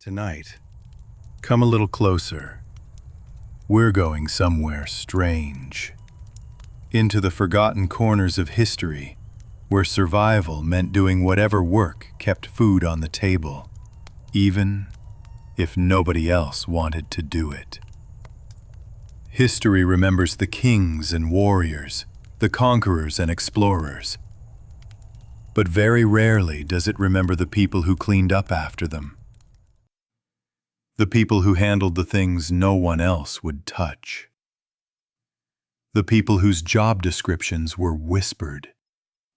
Tonight, come a little closer. We're going somewhere strange. Into the forgotten corners of history, where survival meant doing whatever work kept food on the table, even if nobody else wanted to do it. History remembers the kings and warriors, the conquerors and explorers. But very rarely does it remember the people who cleaned up after them. The people who handled the things no one else would touch. The people whose job descriptions were whispered,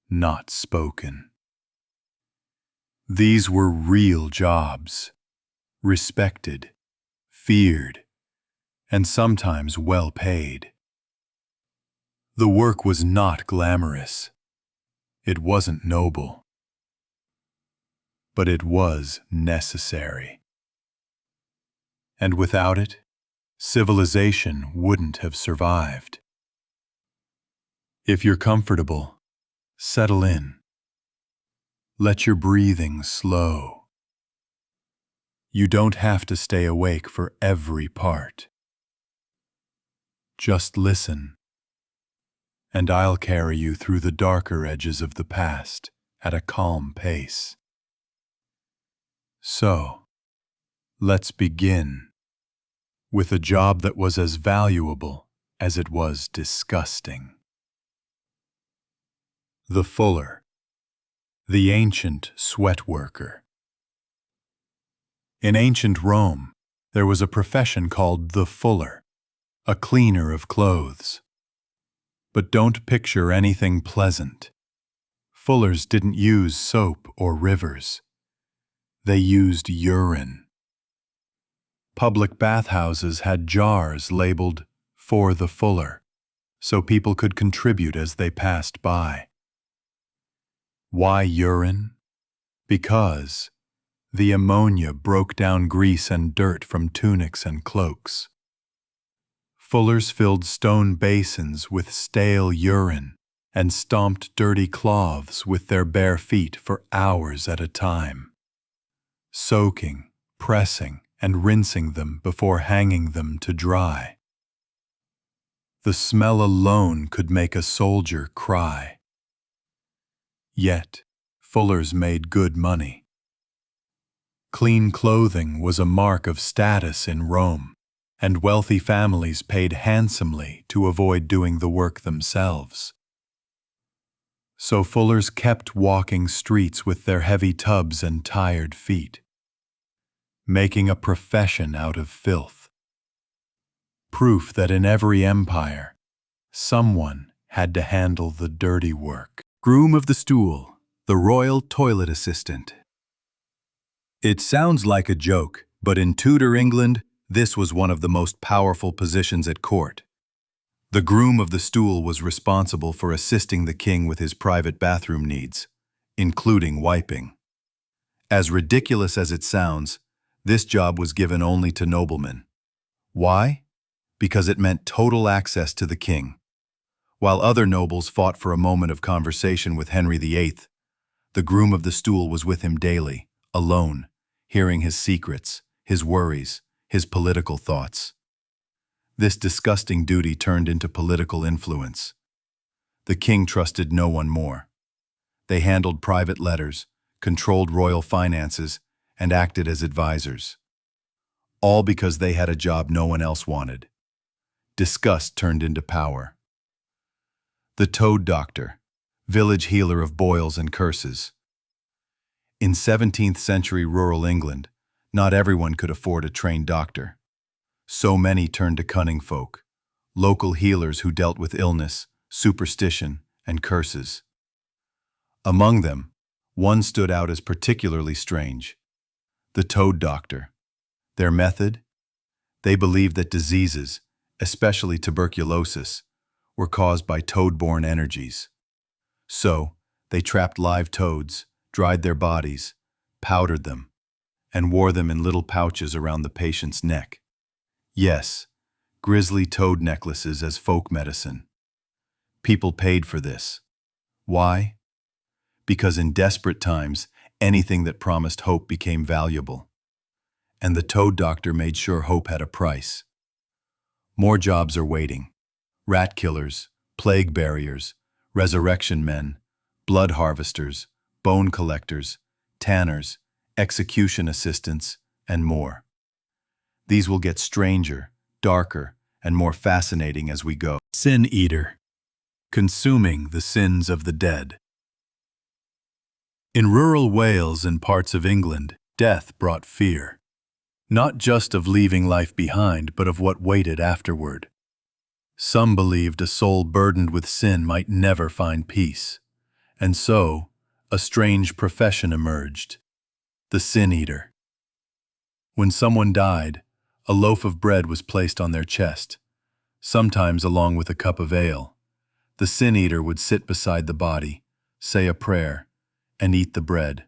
not spoken. These were real jobs, respected, feared, and sometimes well paid. The work was not glamorous. It wasn't noble. But it was necessary. And without it, civilization wouldn't have survived. If you're comfortable, settle in. Let your breathing slow. You don't have to stay awake for every part. Just listen, and I'll carry you through the darker edges of the past at a calm pace. So, let's begin with a job that was as valuable as it was disgusting. The fuller, the ancient sweat worker. In ancient Rome, there was a profession called the fuller, a cleaner of clothes. But don't picture anything pleasant. Fullers didn't use soap or rivers. They used urine. Public bathhouses had jars labeled "For the Fuller," so people could contribute as they passed by. Why urine? Because the ammonia broke down grease and dirt from tunics and cloaks. Fullers filled stone basins with stale urine and stomped dirty cloths with their bare feet for hours at a time, soaking, pressing, and rinsing them before hanging them to dry. The smell alone could make a soldier cry. Yet, fullers made good money. Clean clothing was a mark of status in Rome, and wealthy families paid handsomely to avoid doing the work themselves. So fullers kept walking streets with their heavy tubs and tired feet, making a profession out of filth. Proof that in every empire, someone had to handle the dirty work. Groom of the stool, the royal toilet assistant. It sounds like a joke, but in Tudor England, this was one of the most powerful positions at court. The groom of the stool was responsible for assisting the king with his private bathroom needs, including wiping. As ridiculous as it sounds, this job was given only to noblemen. Why? Because it meant total access to the king. While other nobles fought for a moment of conversation with Henry VIII, the groom of the stool was with him daily, alone, hearing his secrets, his worries, his political thoughts. This disgusting duty turned into political influence. The king trusted no one more. They handled private letters, controlled royal finances, and acted as advisors. All because they had a job no one else wanted. Disgust turned into power. The toad doctor, village healer of boils and curses. In 17th century rural England, not everyone could afford a trained doctor. So many turned to cunning folk, local healers who dealt with illness, superstition, and curses. Among them, one stood out as particularly strange: the toad doctor. Their method? They believed that diseases, especially tuberculosis, were caused by toad-borne energies. So, they trapped live toads, dried their bodies, powdered them, and wore them in little pouches around the patient's neck. Yes, grisly toad necklaces as folk medicine. People paid for this. Why? Because in desperate times, anything that promised hope became valuable. And the toad doctor made sure hope had a price. More jobs are waiting. Rat killers, plague barriers, resurrection men, blood harvesters, bone collectors, tanners, execution assistants, and more. These will get stranger, darker, and more fascinating as we go. Sin eater, consuming the sins of the dead. In rural Wales and parts of England, death brought fear. Not just of leaving life behind, but of what waited afterward. Some believed a soul burdened with sin might never find peace. And so, a strange profession emerged: the sin eater. When someone died, a loaf of bread was placed on their chest, sometimes along with a cup of ale. The sin eater would sit beside the body, say a prayer, and eat the bread,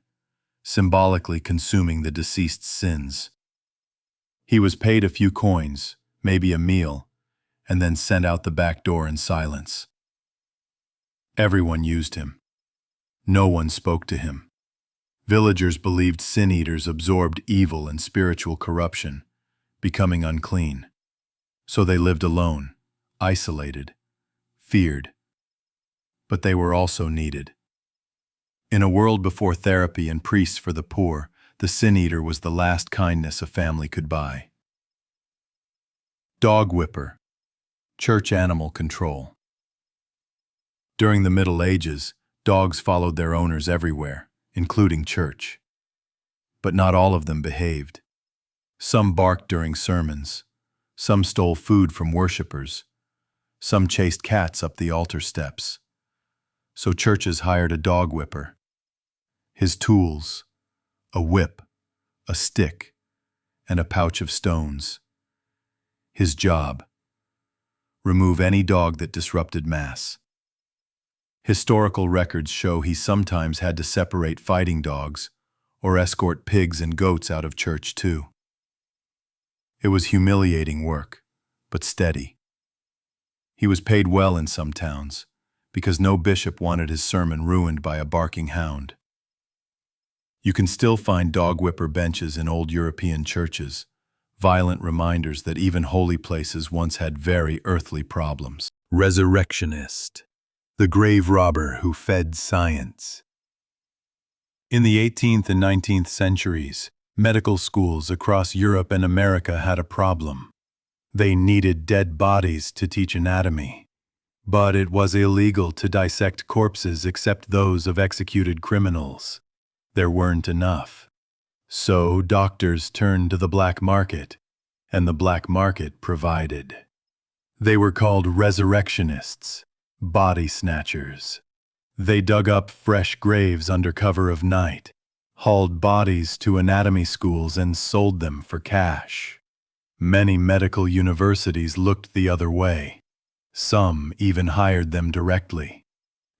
symbolically consuming the deceased's sins. He was paid a few coins, maybe a meal, and then sent out the back door in silence. Everyone used him. No one spoke to him. Villagers believed sin eaters absorbed evil and spiritual corruption, becoming unclean. So they lived alone, isolated, feared. But they were also needed. In a world before therapy and priests for the poor, the sin eater was the last kindness a family could buy. Dog whipper, church animal control. During the Middle Ages, dogs followed their owners everywhere, including church. But not all of them behaved. Some barked during sermons, some stole food from worshippers, some chased cats up the altar steps. So churches hired a dog whipper. His tools: a whip, a stick, and a pouch of stones. His job: remove any dog that disrupted Mass. Historical records show he sometimes had to separate fighting dogs or escort pigs and goats out of church too. It was humiliating work, but steady. He was paid well in some towns, because no bishop wanted his sermon ruined by a barking hound. You can still find dog whipper benches in old European churches, violent reminders that even holy places once had very earthly problems. Resurrectionist, the grave robber who fed science. In the 18th and 19th centuries, medical schools across Europe and America had a problem. They needed dead bodies to teach anatomy. But it was illegal to dissect corpses except those of executed criminals. There weren't enough. So doctors turned to the black market, and the black market provided. They were called resurrectionists, body snatchers. They dug up fresh graves under cover of night, hauled bodies to anatomy schools and sold them for cash. Many medical universities looked the other way. Some even hired them directly.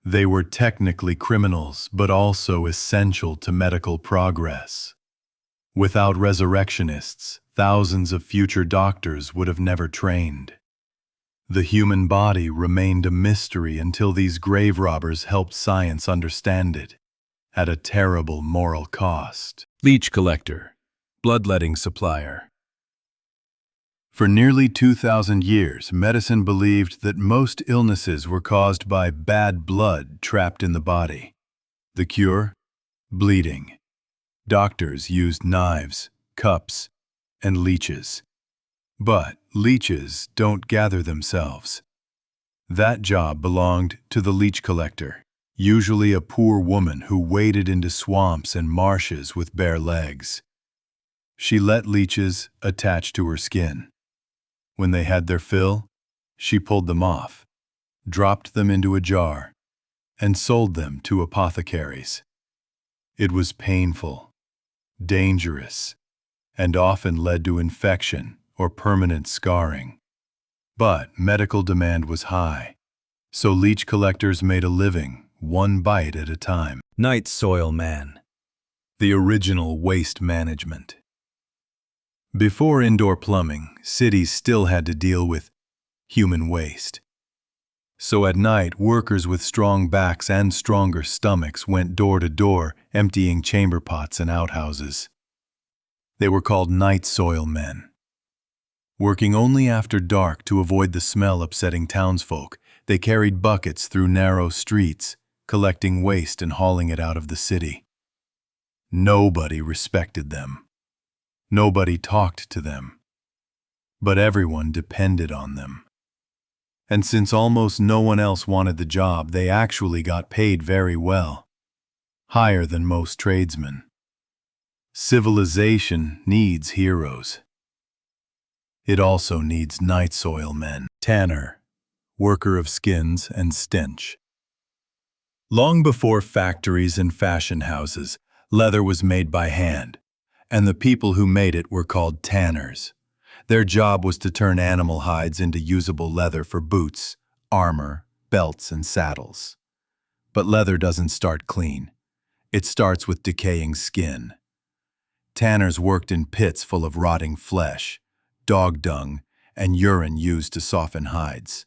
They were technically criminals, but also essential to medical progress. Without resurrectionists, thousands of future doctors would have never trained. The human body remained a mystery until these grave robbers helped science understand it, at a terrible moral cost. Leech collector, bloodletting supplier. For nearly 2,000 years, medicine believed that most illnesses were caused by bad blood trapped in the body. The cure? Bleeding. Doctors used knives, cups, and leeches. But leeches don't gather themselves. That job belonged to the leech collector, usually a poor woman who waded into swamps and marshes with bare legs. She let leeches attach to her skin. When they had their fill, she pulled them off, dropped them into a jar, and sold them to apothecaries. It was painful, dangerous, and often led to infection or permanent scarring. But medical demand was high, so leech collectors made a living, one bite at a time. Night soil man, the original waste management. Before indoor plumbing, cities still had to deal with human waste. So at night, workers with strong backs and stronger stomachs went door to door, emptying chamber pots and outhouses. They were called night soil men. Working only after dark to avoid the smell upsetting townsfolk, they carried buckets through narrow streets, collecting waste and hauling it out of the city. Nobody respected them. Nobody talked to them. But everyone depended on them. And since almost no one else wanted the job, they actually got paid very well, higher than most tradesmen. Civilization needs heroes. It also needs night soil men. Tanner, worker of skins and stench. Long before factories and fashion houses, leather was made by hand, and the people who made it were called tanners. Their job was to turn animal hides into usable leather for boots, armor, belts, and saddles. But leather doesn't start clean. It starts with decaying skin. Tanners worked in pits full of rotting flesh, dog dung, and urine used to soften hides.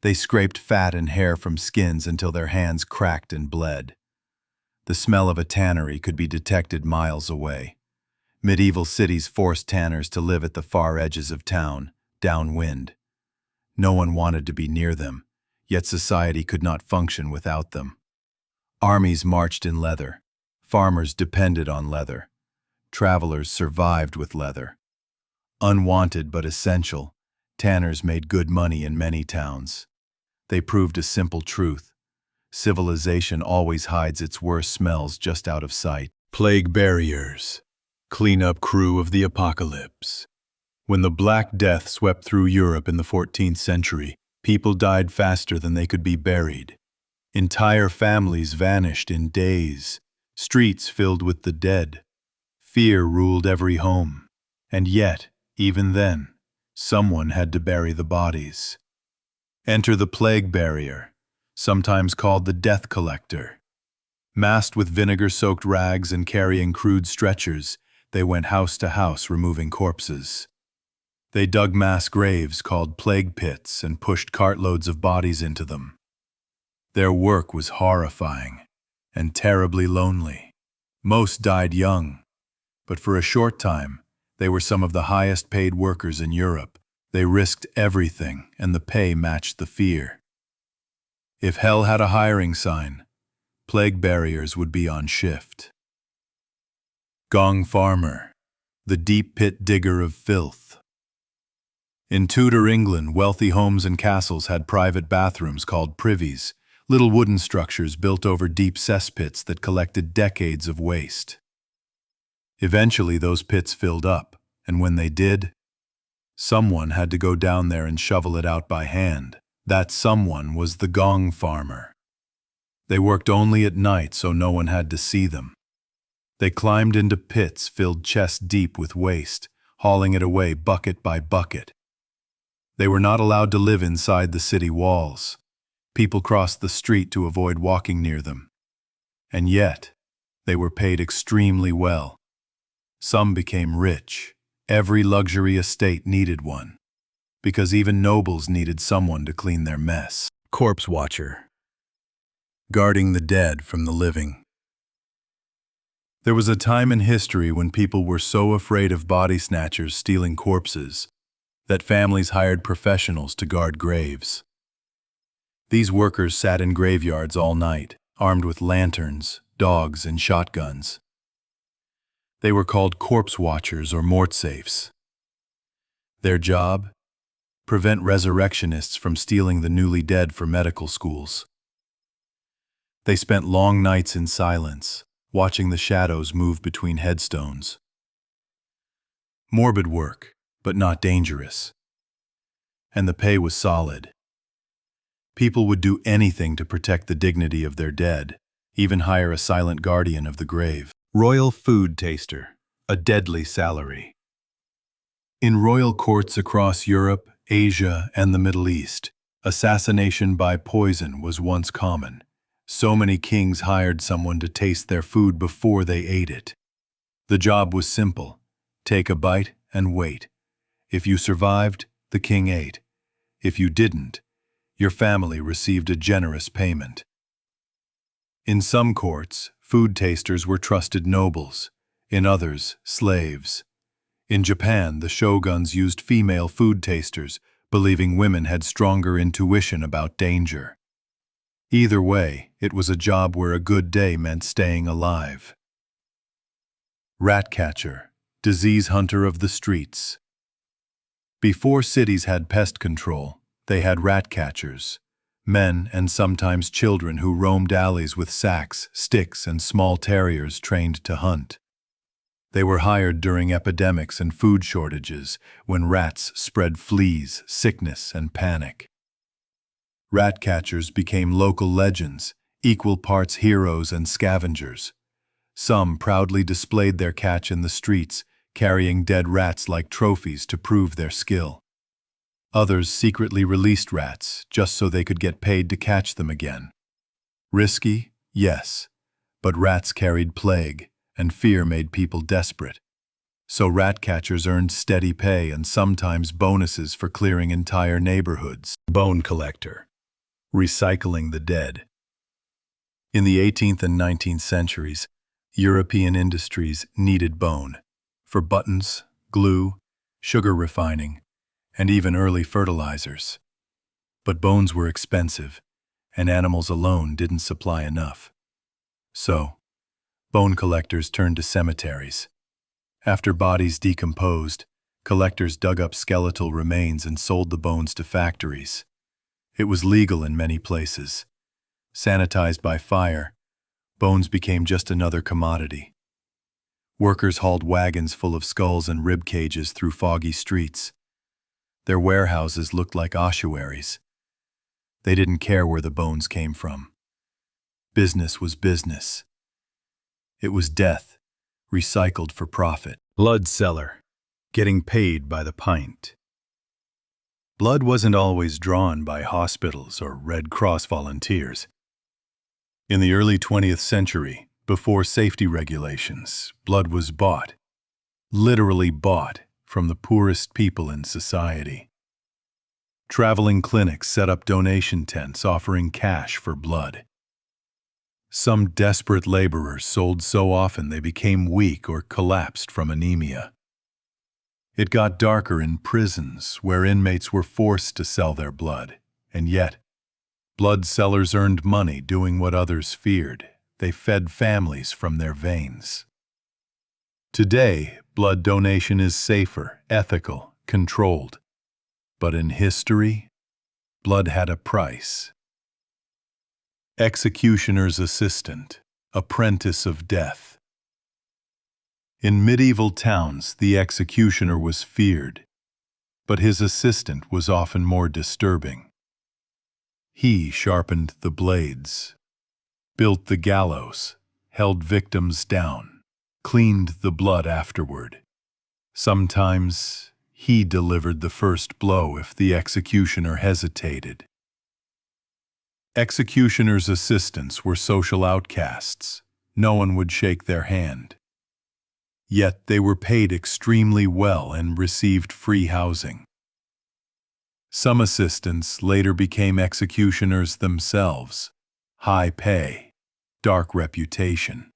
They scraped fat and hair from skins until their hands cracked and bled. The smell of a tannery could be detected miles away. Medieval cities forced tanners to live at the far edges of town, downwind. No one wanted to be near them, yet society could not function without them. Armies marched in leather. Farmers depended on leather. Travelers survived with leather. Unwanted but essential, tanners made good money in many towns. They proved a simple truth. Civilization always hides its worst smells just out of sight. Plague buriers. Cleanup crew of the apocalypse. When the Black Death swept through Europe in the 14th century, people died faster than they could be buried. Entire families vanished in days, streets filled with the dead. Fear ruled every home. And yet, even then, someone had to bury the bodies. Enter the plague barrier, sometimes called the death collector. Masked with vinegar-soaked rags and carrying crude stretchers, they went house to house removing corpses. They dug mass graves called plague pits and pushed cartloads of bodies into them. Their work was horrifying and terribly lonely. Most died young, but for a short time, they were some of the highest-paid workers in Europe. They risked everything, and the pay matched the fear. If hell had a hiring sign, plague barriers would be on shift. Gong farmer, the deep pit digger of filth. In Tudor England, wealthy homes and castles had private bathrooms called privies, little wooden structures built over deep cesspits that collected decades of waste. Eventually, those pits filled up, and when they did, someone had to go down there and shovel it out by hand. That someone was the gong farmer. They worked only at night so no one had to see them. They climbed into pits filled chest deep with waste, hauling it away bucket by bucket. They were not allowed to live inside the city walls. People crossed the street to avoid walking near them. And yet, they were paid extremely well. Some became rich. Every luxury estate needed one, because even nobles needed someone to clean their mess. Corpse watcher, guarding the dead from the living. There was a time in history when people were so afraid of body snatchers stealing corpses that families hired professionals to guard graves. These workers sat in graveyards all night, armed with lanterns, dogs, and shotguns. They were called corpse watchers or mortsafes. Their job? Prevent resurrectionists from stealing the newly dead for medical schools. They spent long nights in silence, watching the shadows move between headstones. Morbid work, but not dangerous. And the pay was solid. People would do anything to protect the dignity of their dead, even hire a silent guardian of the grave. Royal food taster, a deadly salary. In royal courts across Europe, Asia, and the Middle East, assassination by poison was once common. So many kings hired someone to taste their food before they ate it. The job was simple. Take a bite and wait. If you survived, the king ate. If you didn't, your family received a generous payment. In some courts, food tasters were trusted nobles. in others, slaves. In Japan, the shoguns used female food tasters, believing women had stronger intuition about danger. Either way, it was a job where a good day meant staying alive. Rat catcher, disease hunter of the streets. Before cities had pest control, they had rat catchers, men and sometimes children who roamed alleys with sacks, sticks, and small terriers trained to hunt. They were hired during epidemics and food shortages, when rats spread fleas, sickness, and panic. Rat catchers became local legends, equal parts heroes and scavengers. Some proudly displayed their catch in the streets, carrying dead rats like trophies to prove their skill. Others secretly released rats just so they could get paid to catch them again. Risky? Yes. But rats carried plague, and fear made people desperate. So rat catchers earned steady pay and sometimes bonuses for clearing entire neighborhoods. Bone collector, recycling the dead. In the 18th and 19th centuries, European industries needed bone for buttons, glue, sugar refining, and even early fertilizers. But bones were expensive, and animals alone didn't supply enough. So, bone collectors turned to cemeteries. After bodies decomposed, collectors dug up skeletal remains and sold the bones to factories. It was legal in many places. Sanitized by fire, bones became just another commodity. Workers hauled wagons full of skulls and rib cages through foggy streets. Their warehouses looked like ossuaries. They didn't care where the bones came from. Business was business. It was death, recycled for profit. Blood seller, getting paid by the pint. Blood wasn't always drawn by hospitals or Red Cross volunteers. In the early 20th century, before safety regulations, blood was bought, literally bought, from the poorest people in society. Traveling clinics set up donation tents offering cash for blood. Some desperate laborers sold so often they became weak or collapsed from anemia. It got darker in prisons where inmates were forced to sell their blood, and yet, blood sellers earned money doing what others feared. They fed families from their veins. Today, blood donation is safer, ethical, controlled. But in history, blood had a price. Executioner's assistant, apprentice of death. In medieval towns, the executioner was feared, but his assistant was often more disturbing. He sharpened the blades, built the gallows, held victims down, cleaned the blood afterward. Sometimes he delivered the first blow if the executioner hesitated. Executioner's assistants were social outcasts. No one would shake their hand. Yet they were paid extremely well and received free housing. Some assistants later became executioners themselves. High pay, dark reputation.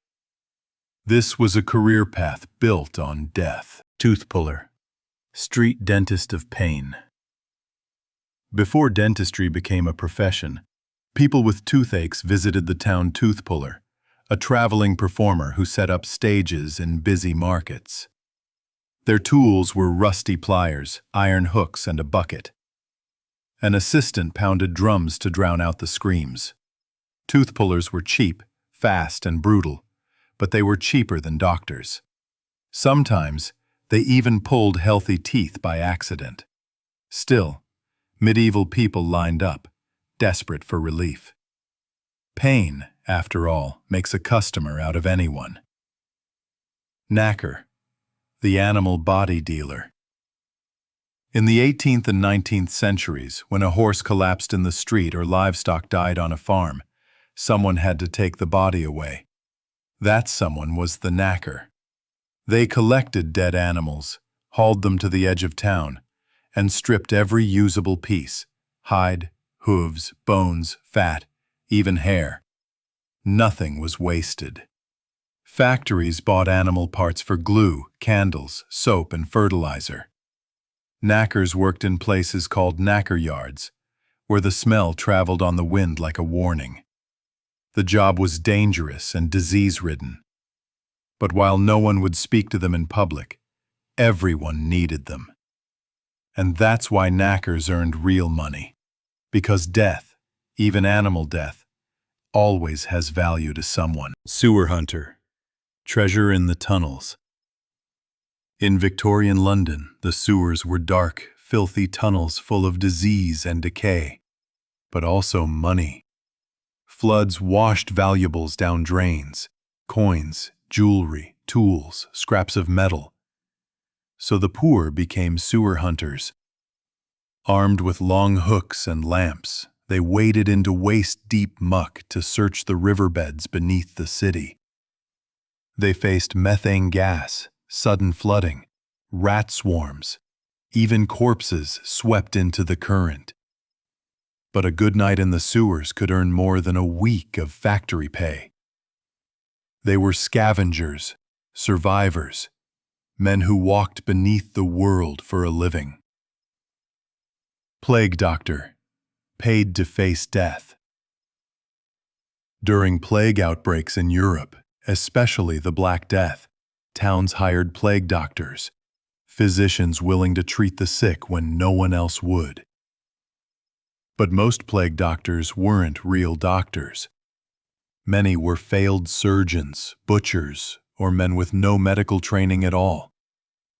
This was a career path built on death. Tooth puller, street dentist of pain. Before dentistry became a profession, people with toothaches visited the town tooth puller, a traveling performer who set up stages in busy markets. Their tools were rusty pliers, iron hooks, and a bucket. An assistant pounded drums to drown out the screams. Tooth pullers were cheap, fast, and brutal, but they were cheaper than doctors. Sometimes, they even pulled healthy teeth by accident. Still, medieval people lined up, desperate for relief. Pain, after all, makes a customer out of anyone. Knacker, the animal body dealer. In the 18th and 19th centuries, when a horse collapsed in the street or livestock died on a farm, someone had to take the body away. That someone was the knacker. They collected dead animals, hauled them to the edge of town, and stripped every usable piece: hide, hooves, bones, fat, even hair. Nothing was wasted. Factories bought animal parts for glue, candles, soap, and fertilizer. Knackers worked in places called knacker yards, where the smell traveled on the wind like a warning. The job was dangerous and disease-ridden. But while no one would speak to them in public, everyone needed them. And that's why knackers earned real money. Because death, even animal death, always has value to someone. Sewer hunter. Treasure in the tunnels. In Victorian London, the sewers were dark, filthy tunnels full of disease and decay, but also money. Floods washed valuables down drains, coins, jewelry, tools, scraps of metal. So the poor became sewer hunters. Armed with long hooks and lamps, they waded into waist-deep muck to search the riverbeds beneath the city. They faced methane gas, sudden flooding, rat swarms, even corpses swept into the current. But a good night in the sewers could earn more than a week of factory pay. They were scavengers, survivors, men who walked beneath the world for a living. Plague doctor, paid to face death. During plague outbreaks in Europe, especially the Black Death, towns hired plague doctors, physicians willing to treat the sick when no one else would. But most plague doctors weren't real doctors. Many were failed surgeons, butchers, or men with no medical training at all,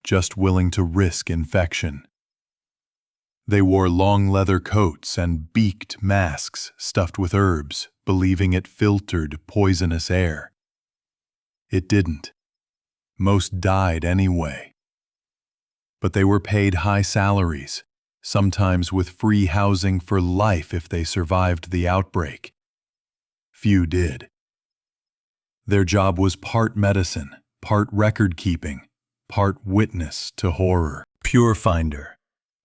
just willing to risk infection. They wore long leather coats and beaked masks stuffed with herbs, believing it filtered poisonous air. It didn't. Most died anyway. But they were paid high salaries, sometimes with free housing for life if they survived the outbreak. Few did. Their job was part medicine, part record-keeping, part witness to horror. Pure finder,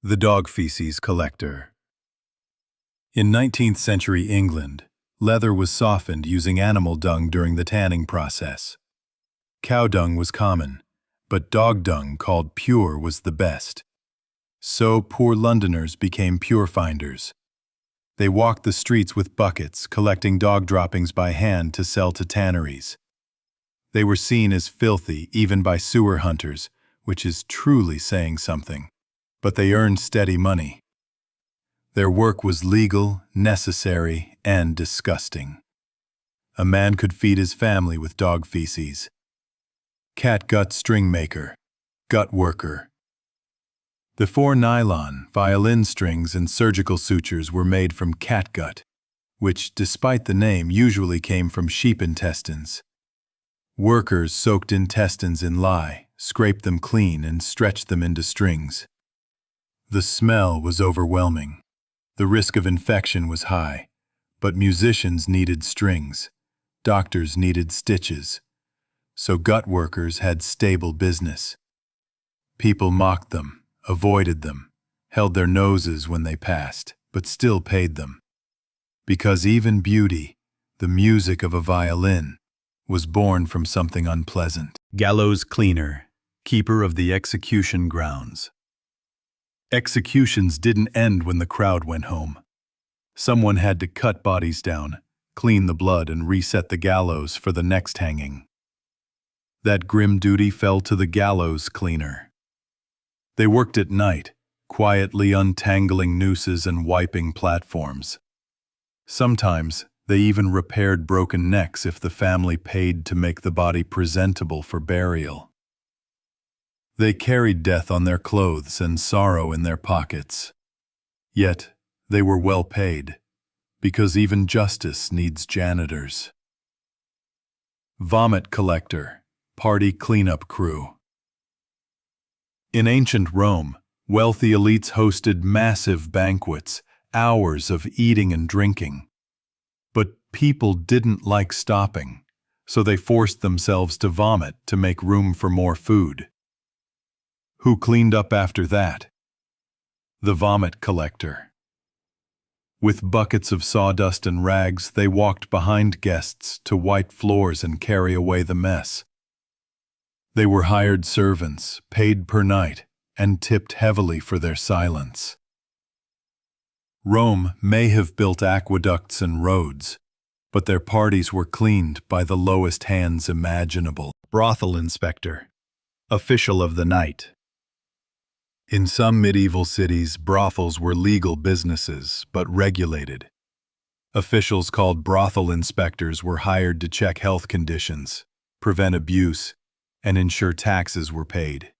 the dog feces collector. In 19th century England, leather was softened using animal dung during the tanning process. Cow dung was common, but dog dung, called pure, was the best. So poor Londoners became pure finders. They walked the streets with buckets, collecting dog droppings by hand to sell to tanneries. They were seen as filthy even by sewer hunters, which is truly saying something. But they earned steady money. Their work was legal, necessary, and disgusting. A man could feed his family with dog feces. Catgut string maker, gut worker. The 4 nylon, violin strings, and surgical sutures were made from catgut, which, despite the name, usually came from sheep intestines. Workers soaked intestines in lye, scraped them clean, and stretched them into strings. The smell was overwhelming. The risk of infection was high, but musicians needed strings, doctors needed stitches, so gut workers had stable business. People mocked them, avoided them, held their noses when they passed, but still paid them. Because even beauty, the music of a violin, was born from something unpleasant. Gallows cleaner, keeper of the execution grounds. Executions didn't end when the crowd went home. Someone had to cut bodies down, clean the blood, and reset the gallows for the next hanging. That grim duty fell to the gallows cleaner. They worked at night, quietly untangling nooses and wiping platforms. Sometimes they even repaired broken necks if the family paid to make the body presentable for burial. They carried death on their clothes and sorrow in their pockets. Yet they were well paid, because even justice needs janitors. Vomit collector, party cleanup crew. In ancient Rome, wealthy elites hosted massive banquets, hours of eating and drinking. But people didn't like stopping, so they forced themselves to vomit to make room for more food. Who cleaned up after that? The vomit collector. With buckets of sawdust and rags, they walked behind guests to wipe floors and carry away the mess. They were hired servants, paid per night, and tipped heavily for their silence. Rome may have built aqueducts and roads, but their parties were cleaned by the lowest hands imaginable. Brothel inspector, official of the night. In some medieval cities, brothels were legal businesses, but regulated. Officials called brothel inspectors were hired to check health conditions, prevent abuse, and ensure taxes were paid.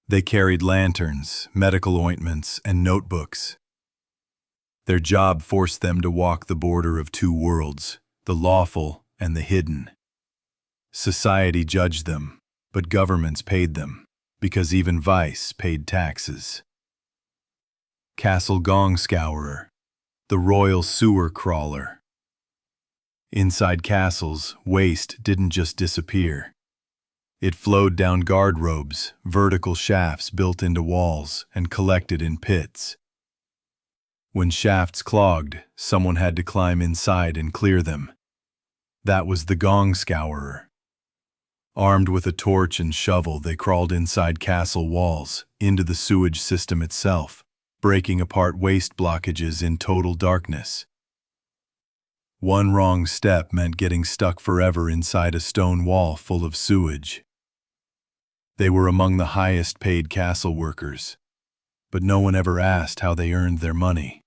They carried lanterns, medical ointments, and notebooks. Their job forced them to walk the border of two worlds, the lawful and the hidden. Society judged them, but governments paid them, because even vice paid taxes. Castle gong scourer, the royal sewer crawler. Inside castles, waste didn't just disappear. It flowed down guard robes, vertical shafts built into walls, and collected in pits. When shafts clogged, someone had to climb inside and clear them. That was the gong scourer. Armed with a torch and shovel, they crawled inside castle walls, into the sewage system itself, breaking apart waste blockages in total darkness. One wrong step meant getting stuck forever inside a stone wall full of sewage. They were among the highest paid castle workers, but no one ever asked how they earned their money.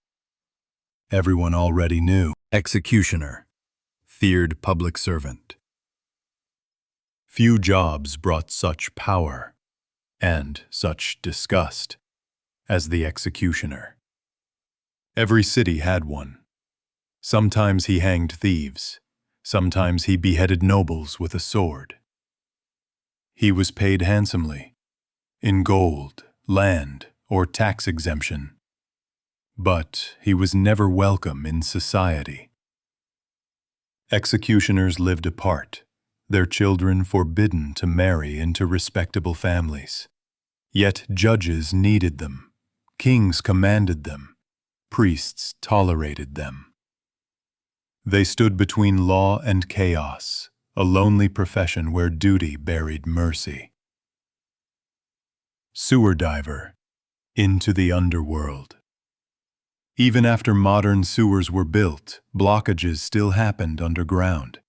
Everyone already knew. Executioner, feared public servant. Few jobs brought such power and such disgust as the executioner. Every city had one. Sometimes he hanged thieves, sometimes he beheaded nobles with a sword. He was paid handsomely, in gold, land, or tax exemption. But he was never welcome in society. Executioners lived apart, their children forbidden to marry into respectable families. Yet judges needed them, kings commanded them, priests tolerated them. They stood between law and chaos, a lonely profession where duty buried mercy. Sewer diver, into the underworld. Even after modern sewers were built, blockages still happened underground.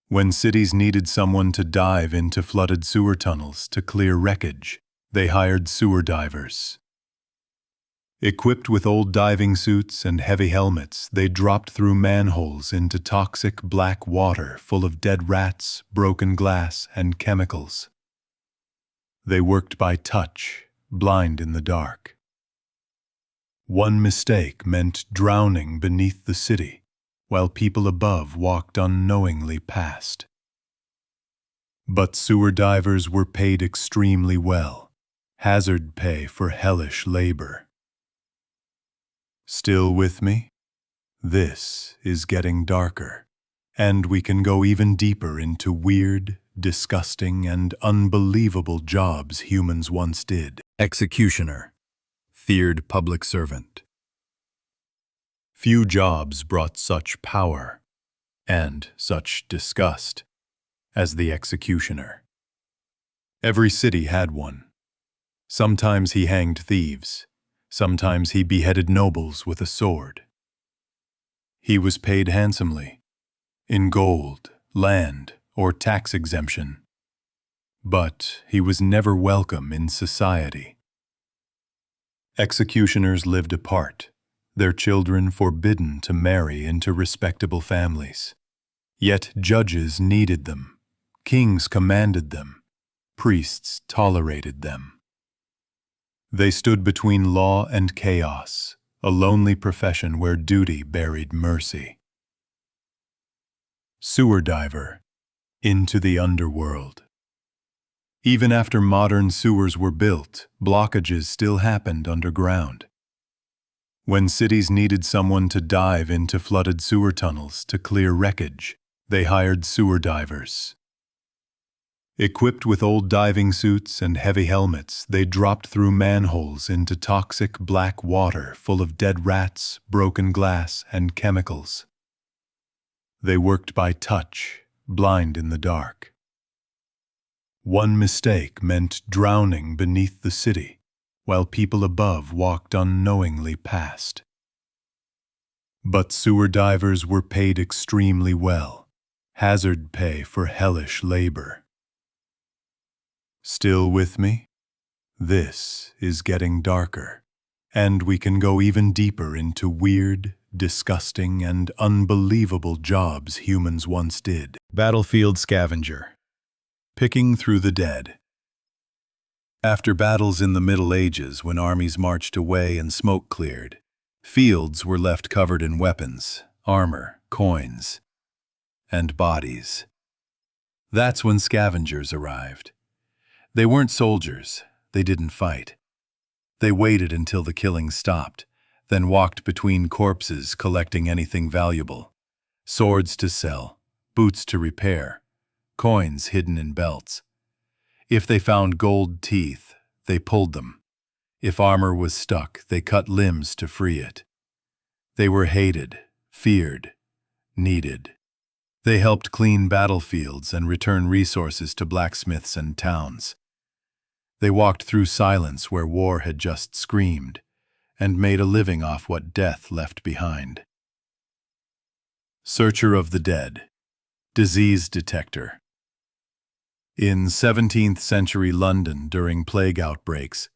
When cities needed someone to dive into flooded sewer tunnels to clear wreckage, they hired sewer divers. Equipped with old diving suits and heavy helmets, they dropped through manholes into toxic black water full of dead rats, broken glass, and chemicals. They worked by touch, blind in the dark. One mistake meant drowning beneath the city, while people above walked unknowingly past. But sewer divers were paid extremely well, hazard pay for hellish labor. Still with me? This is getting darker, and we can go even deeper into weird, disgusting, and unbelievable jobs humans once did. Executioner, feared public servant. Few jobs brought such power and such disgust as the executioner. Every city had one. Sometimes he hanged thieves, sometimes he beheaded nobles with a sword. He was paid handsomely, in gold, land, or tax exemption. But he was never welcome in society. Executioners lived apart, their children forbidden to marry into respectable families. Yet judges needed them, kings commanded them, priests tolerated them. They stood between law and chaos, a lonely profession where duty buried mercy. Sewer diver, into the underworld. Even after modern sewers were built, blockages still happened underground. When cities needed someone to dive into flooded sewer tunnels to clear wreckage, they hired sewer divers. Equipped with old diving suits and heavy helmets, they dropped through manholes into toxic black water full of dead rats, broken glass, and chemicals. They worked by touch, blind in the dark. One mistake meant drowning beneath the city, while people above walked unknowingly past. But sewer divers were paid extremely well, hazard pay for hellish labor. Still with me? This is getting darker, and we can go even deeper into weird, disgusting, and unbelievable jobs humans once did. Battlefield scavenger. Picking through the dead. After battles in the Middle Ages, when armies marched away and smoke cleared, fields were left covered in weapons, armor, coins, and bodies. That's when scavengers arrived. They weren't soldiers. They didn't fight. They waited until the killing stopped, then walked between corpses collecting anything valuable. Swords to sell, boots to repair, coins hidden in belts. If they found gold teeth, they pulled them. If armor was stuck, they cut limbs to free it. They were hated, feared, needed. They helped clean battlefields and return resources to blacksmiths and towns. They walked through silence where war had just screamed, and made a living off what death left behind. Searcher of the dead. Disease detector. In 17th century London during plague outbreaks,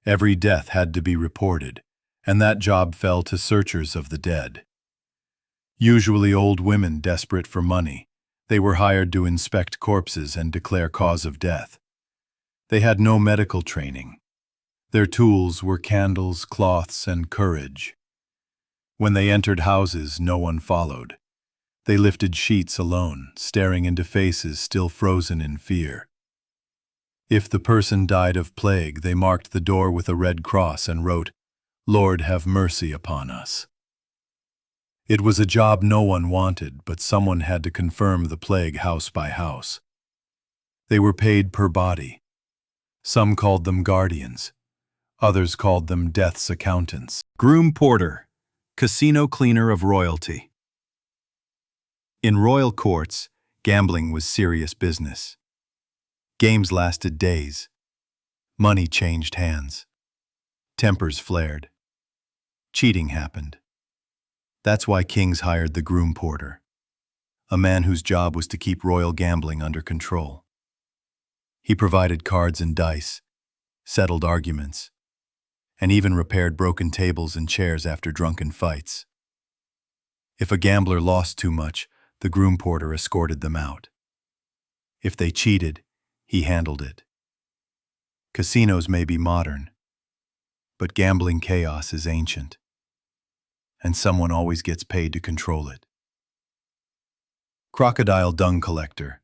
every death had to be reported, and that job fell to searchers of the dead. Usually old women desperate for money, they were hired to inspect corpses and declare cause of death. They had no medical training. Their tools were candles, cloths, and courage. When they entered houses, no one followed. They lifted sheets alone, staring into faces still frozen in fear. If the person died of plague, they marked the door with a red cross and wrote, "Lord, have mercy upon us." It was a job no one wanted, but someone had to confirm the plague house by house. They were paid per body. Some called them guardians. Others called them death's accountants. Groom porter, casino cleaner of royalty. In royal courts, gambling was serious business. Games lasted days. Money changed hands. Tempers flared. Cheating happened. That's why kings hired the groom porter, a man whose job was to keep royal gambling under control. He provided cards and dice, settled arguments, and even repaired broken tables and chairs after drunken fights. If a gambler lost too much, the groom porter escorted them out. If they cheated, he handled it. Casinos may be modern, but gambling chaos is ancient, and someone always gets paid to control it. Crocodile dung collector,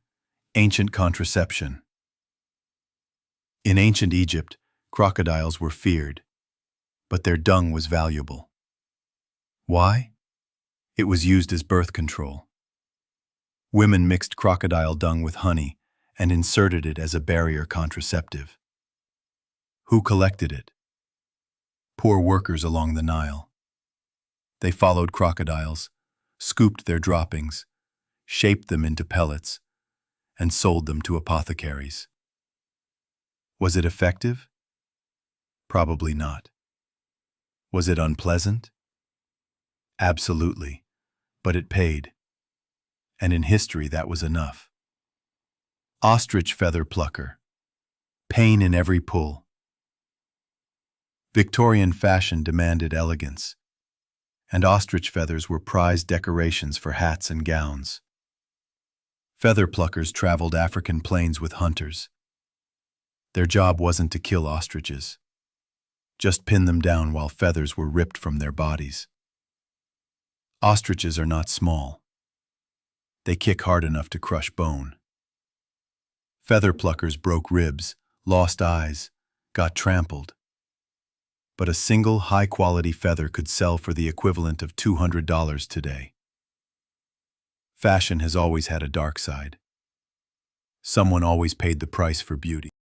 ancient contraception. In ancient Egypt, crocodiles were feared, but their dung was valuable. Why? It was used as birth control. Women mixed crocodile dung with honey and inserted it as a barrier contraceptive. Who collected it? Poor workers along the Nile. They followed crocodiles, scooped their droppings, shaped them into pellets, and sold them to apothecaries. Was it effective? Probably not. Was it unpleasant? Absolutely, but it paid. And in history that was enough. Ostrich feather plucker. Pain in every pull. Victorian fashion demanded elegance, and ostrich feathers were prized decorations for hats and gowns. Feather pluckers traveled African plains with hunters. Their job wasn't to kill ostriches, just pin them down while feathers were ripped from their bodies. Ostriches are not small. They kick hard enough to crush bone. Feather pluckers broke ribs, lost eyes, got trampled. But a single high-quality feather could sell for the equivalent of $200 today. Fashion has always had a dark side. Someone always paid the price for beauty.